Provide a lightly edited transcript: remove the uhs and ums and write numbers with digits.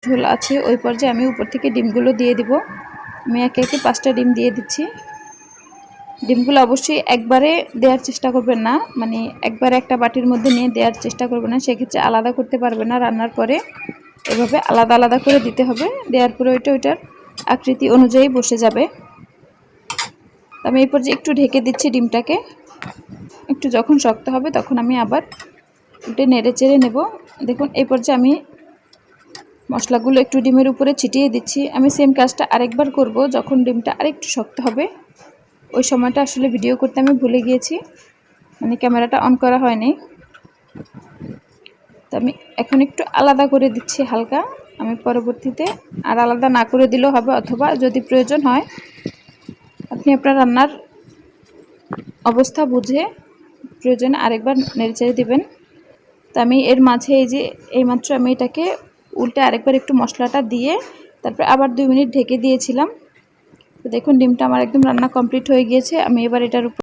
ঝোল আছে ওই পর্যায়ে আমি উপর থেকে ডিমগুলো দিয়ে দিব। আমি একে একে 5টা ডিম দিয়ে দিচ্ছি। ডিমগুলো অবশ্যই একবারে দেওয়ার চেষ্টা করবেন না, মানে একবারে একটা বাটির মধ্যে নিয়ে দেওয়ার চেষ্টা করবেন না, সেক্ষেত্রে আলাদা করতে পারবেন না। রান্নার পরে এভাবে আলাদা আলাদা করে দিতে হবে, দেওয়ার পরে ওইটার আকৃতি অনুযায়ী বসে যাবে। আমি এই পর্যায়ে একটু ঢেকে দিচ্ছি ডিমটাকে। একটু যখন শক্ত হবে তখন আমি আবার উল্টে নেড়ে চেড়ে নেব। দেখুন এই পর্যায়ে আমি মশলাগুলো একটু ডিমের উপরে ছিটিয়ে দিচ্ছি। আমি সেম কাজটা আরেকবার করব যখন ডিমটা আরেকটু শক্ত হবে। ওই সময়টা আসলে ভিডিও করতে আমি ভুলে গিয়েছি, মানে ক্যামেরাটা অন করা হয়নি। তো আমি এখন একটু আলাদা করে দিচ্ছি হালকা। আমি পরবর্তীতে আর আলাদা না করে দিলেও হবে, অথবা যদি প্রয়োজন হয় আপনি আপনার রান্নার অবস্থা বুঝে প্রয়োজনে আরেকবার নেড়েচেড়ে দিবেন। তো আমি এর মাঝে এই যে এইমাত্র আমি এটাকে উল্টে আরেকবার একটু মশলাটা দিয়ে তারপর আবার 2 মিনিট ঢেকে দিয়েছিলাম। তো দেখুন ডিমটা আমার একদম রান্না কমপ্লিট হয়ে গিয়েছে। আমি এবার এটার উপর